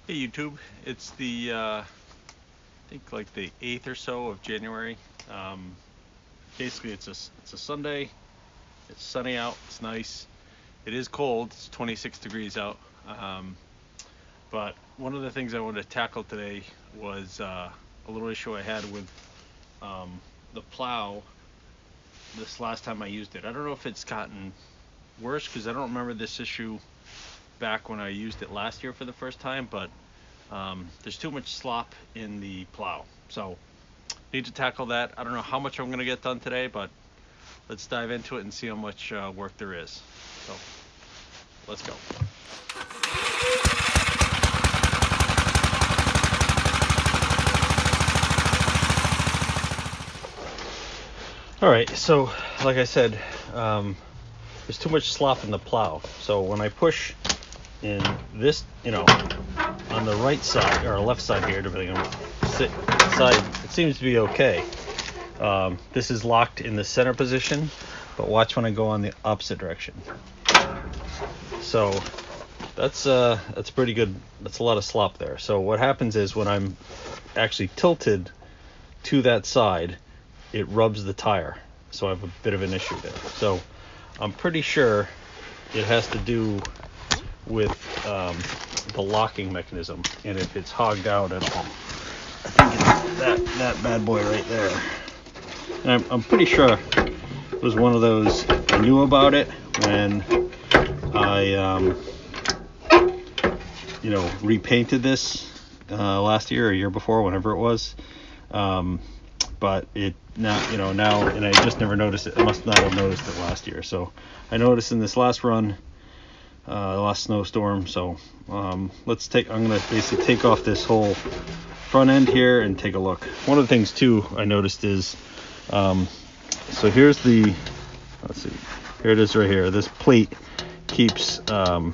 Hey YouTube, it's the I think like the 8th or so of January. Um, Basically, it's a Sunday. It's sunny out. It's nice. It is cold. It's 26 degrees out. Um, but one of the things I wanted to tackle today was a little issue I had with the plow this last time I used it. I don't know if it's gotten worse because I don't remember this issue back when I used it last year for the first time, but there's too much slop in the plow. So need to tackle that. I don't know how much I'm going to get done today, but let's dive into it and see how much work there is. So let's go. All right, so like I said, there's too much slop in the plow. So when I push in this, on the right side or left side here, depending on side, it seems to be okay. This is locked in the center position, but watch when I go on the opposite direction. So that's pretty good. That's a lot of slop there. So what happens is when I'm actually tilted to that side, it rubs the tire. So I have a bit of an issue there. So I'm pretty sure it has to do with the locking mechanism, and if it's hogged out at all. I think it's that bad boy right there. And I'm pretty sure it was one of those. I knew about it when I repainted this last year or year before, whenever it was. But it now, and I just never noticed it. I must not have noticed it last year. So I noticed in this last run, last snowstorm. So I'm gonna basically take off this whole front end here and take a look. One of the things too I noticed is, so here's let's see, here it is right here. This plate keeps the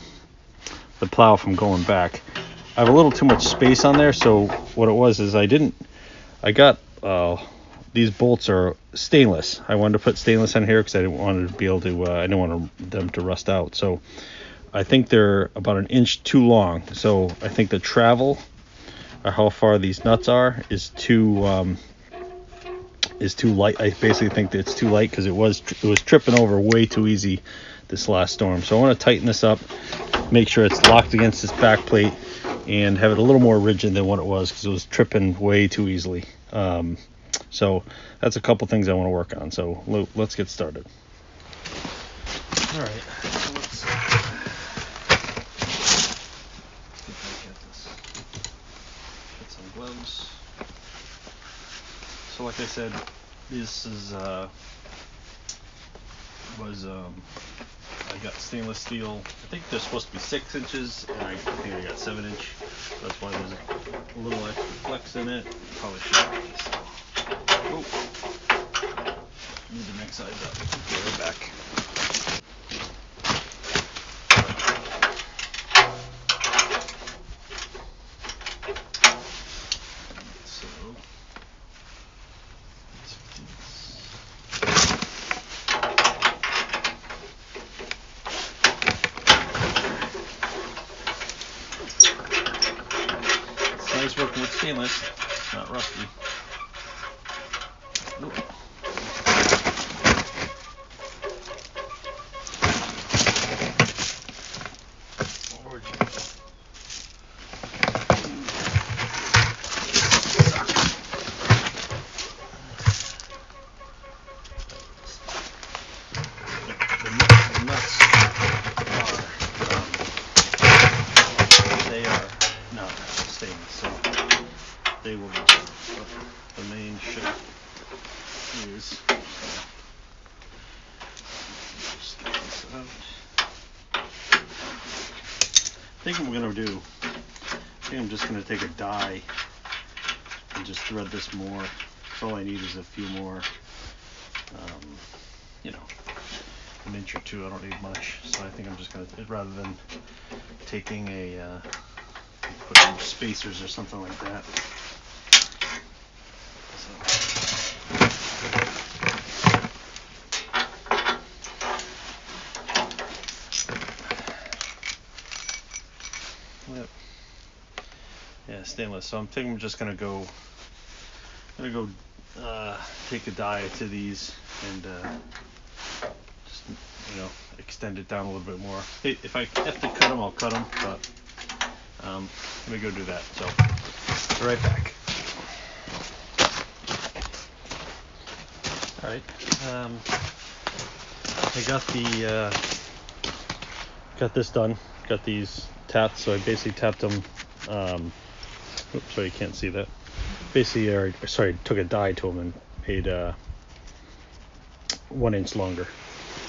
plow from going back. I have a little too much space on there, so what it was is I got these bolts are stainless. I wanted to put stainless on here because I didn't want to be able to, I didn't want them to rust out. So I think they're about an inch too long. So I think the travel, or how far these nuts are, is too light. I basically think that it's too light because it was tripping over way too easy this last storm. So I want to tighten this up, make sure it's locked against this back plate, and have it a little more rigid than what it was because it was tripping way too easily. So that's a couple things I want to work on. So let's get started. All right. So let's get some gloves. So like I said, this is I got stainless steel. I think they're supposed to be 6 inches, and I think I got 7 inch. That's why there's a little extra flex in it. Probably should have this. Oh, need the next size up. Okay, we're back. So it's nice working with stainless. It's not rusty. Nope. They are not stainless, so they will be. But the main shape is. Just get this out. I think what I'm gonna do. I think I'm just gonna take a die and just thread this more. So all I need is a few more. An inch or two. I don't need much, so I think I'm just gonna, rather than taking putting spacers or something like that. Yep. Yeah, stainless. So I'm thinking I'm just gonna go take a die to these and just extend it down a little bit more. If I have to cut them, I'll cut them, but let me go do that. So be right back. All right. I got this done. Got these tapped. So I basically tapped them. Oops, sorry, you can't see that. Basically, took a die to them and made 1 inch longer.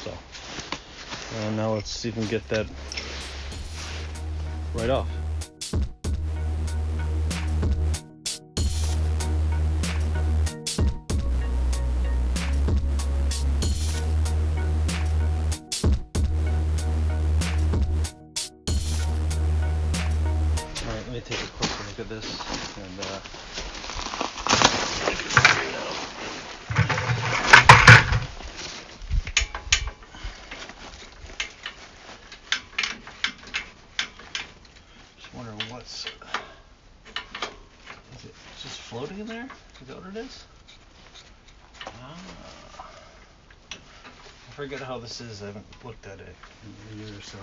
So now let's see if we can get that right off. Alright, let me take a closer look at this and just wondering is it just floating in there? Is that what it is? I forget how this is. I haven't looked at it in a year or so.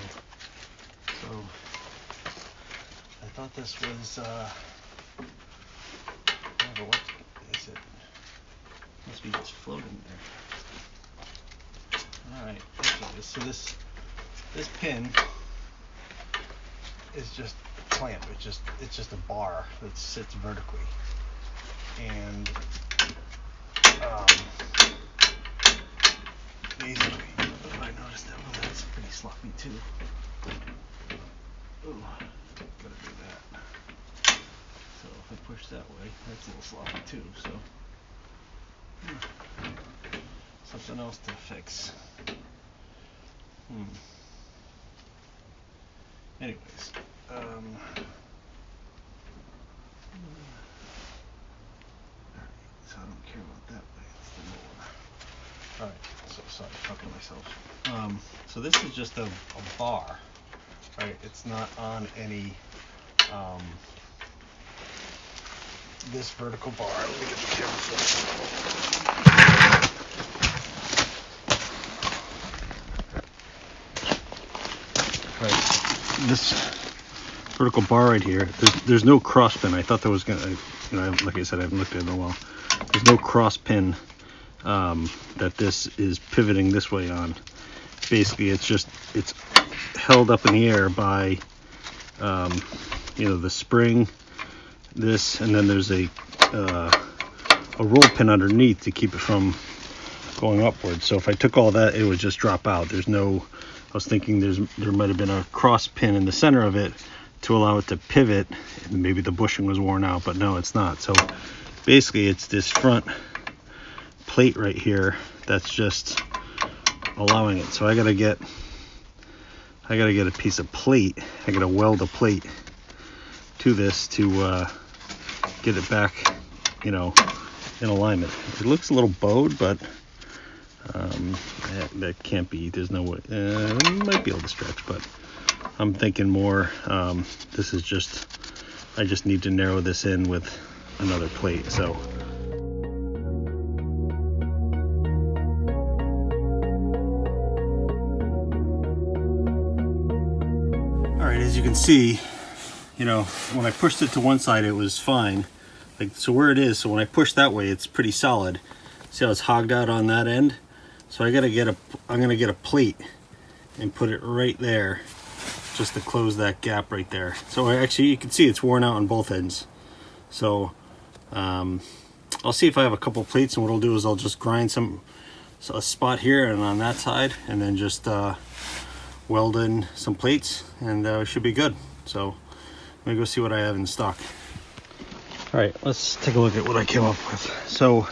So I thought this was what is it? Must be just floating there. Alright, so this pin is just a clamp. It's just a bar that sits vertically. And basically, I noticed that that's pretty sloppy too. Ooh, gotta do that. So if I push that way, that's a little sloppy too. So something else to fix. Anyways, so I don't care about that way. It's the lower one. Alright, so sorry, talking to myself. So this is just a bar, right? It's not on any this vertical bar. Let me get the camera first. Right, this vertical bar right here. There's no cross pin. I thought there was gonna, like I said, I haven't looked at it in a while. There's no cross pin that this is pivoting this way on. Basically, it's held up in the air by the spring, this, and then there's a roll pin underneath to keep it from going upwards. So if I took all that, it would just drop out. I was thinking there might have been a cross pin in the center of it to allow it to pivot. Maybe the bushing was worn out, but no, it's not. So basically, it's this front plate right here that's just allowing it. So I gotta get a piece of plate. I gotta weld a plate to this to get it back, in alignment. It looks a little bowed, but that can't be. There's no way. It might be able to stretch, but I'm thinking more. This is just. I just need to narrow this in with another plate. So. Alright, as you can see, when I pushed it to one side, it was fine. So where it is, so when I push that way, it's pretty solid. See how it's hogged out on that end? So I'm gonna get a plate and put it right there, just to close that gap right there. So you can see it's worn out on both ends. So I'll see if I have a couple plates, and what I'll do is I'll just grind a spot here and on that side, and then just weld in some plates, and it should be good. So let me go see what I have in stock. All right, let's take a look at what I came up with. So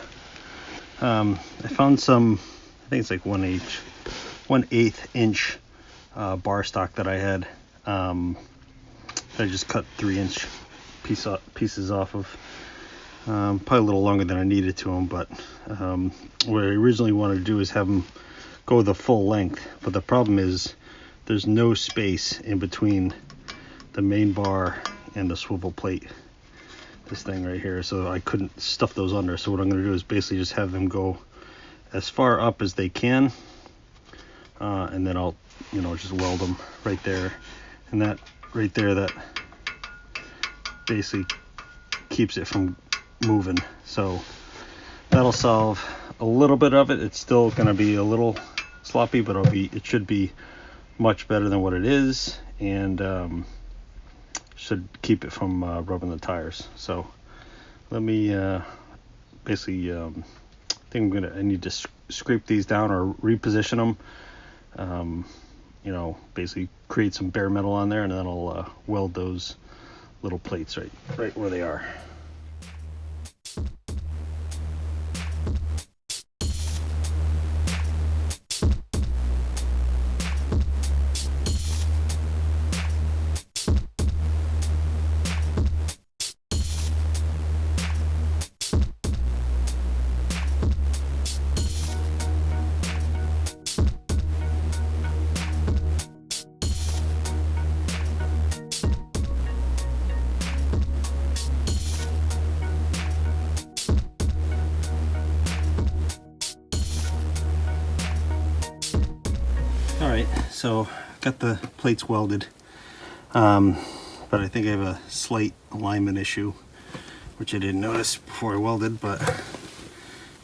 I found some, I think it's like 1/8 inch bar stock that I had. I just cut 3-inch pieces off of. Probably a little longer than I needed to them, but what I originally wanted to do is have them go the full length. But the problem is there's no space in between the main bar and the swivel plate. this thing right here, so I couldn't stuff those under. So what I'm going to do is basically just have them go as far up as they can, and then I'll, you know, just weld them right there. And that right there, that basically keeps it from moving. So that'll solve a little bit of it. It's still going to be a little sloppy, but it should be much better than what it is, and should keep it from rubbing the tires. So let me basically I think I need to scrape these down or reposition them, you know, basically create some bare metal on there, and then I'll weld those little plates right where they are. Alright, so got the plates welded, but I think I have a slight alignment issue, which I didn't notice before I welded, but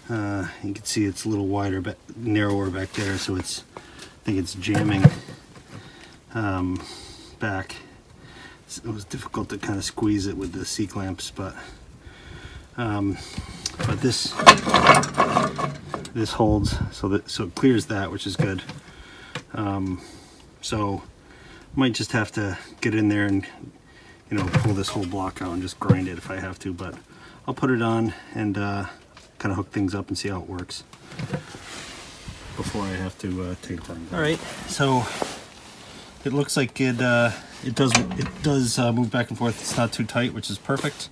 you can see it's a little wider, narrower back there, so I think it's jamming back. It was difficult to kind of squeeze it with the C-clamps, but this holds, so it clears that, which is good. So might just have to get in there and, you know, pull this whole block out and just grind it if I have to, but I'll put it on and kind of hook things up and see how it works before I have to take it apart. All right, so it looks like it does move back and forth. It's not too tight, which is perfect.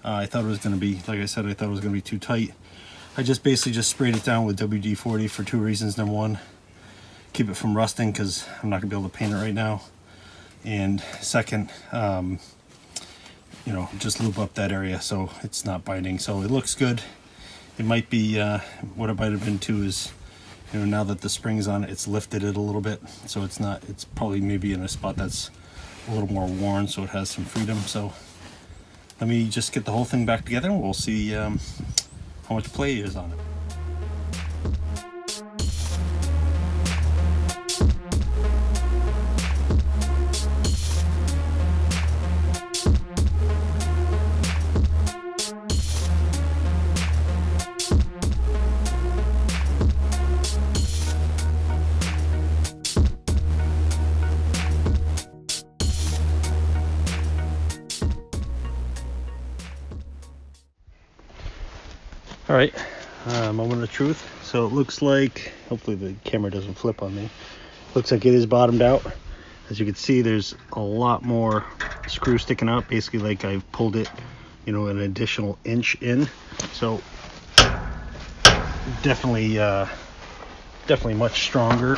I thought it was going to be, like I said, I thought it was going to be too tight. I basically just sprayed it down with WD-40 for two reasons. Number one, keep it from rusting, because I'm not gonna be able to paint it right now, and second, you know, just lube up that area so it's not biting. So it looks good. It might be what it might have been too is, you know, now that the spring's on it, it's lifted it a little bit, so it's probably maybe in a spot that's a little more worn, so it has some freedom. So let me just get the whole thing back together and we'll see how much play is on it. All right, moment of truth. So it looks like, hopefully the camera doesn't flip on me. Looks like it is bottomed out. As you can see, there's a lot more screw sticking out. Basically, like I pulled it, you know, an additional inch in. So definitely much stronger.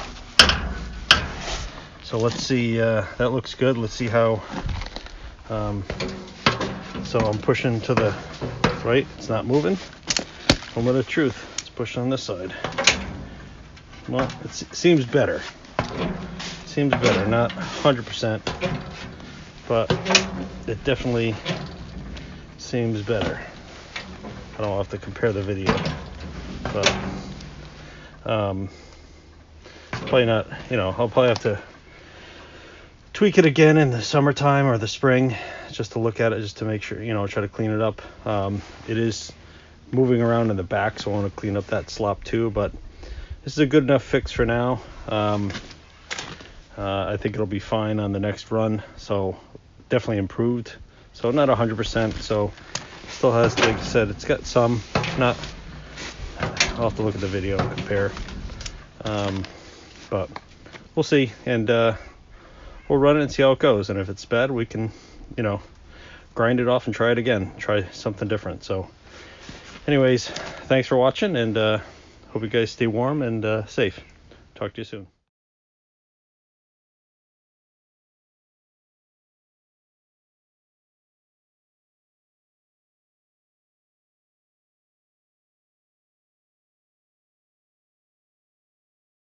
So let's see. That looks good. Let's see how. So I'm pushing to the right. It's not moving. Moment of truth. Let's push on this side. Well, it seems better. Seems better. Not 100%, but it definitely seems better. I don't have to compare the video, but probably not. You know, I'll probably have to tweak it again in the summertime or the spring, just to look at it, just to make sure, you know, try to clean it up. It is moving around in the back, so I want to clean up that slop too, but this is a good enough fix for now. I think it'll be fine on the next run, so definitely improved. So not 100%, so still has, like I said, it's got some, not, I'll have to look at the video and compare, but we'll see, and we'll run it and see how it goes, and if it's bad, we can, you know, grind it off and try it again, try something different. So anyways, thanks for watching, and hope you guys stay warm and safe. Talk to you soon.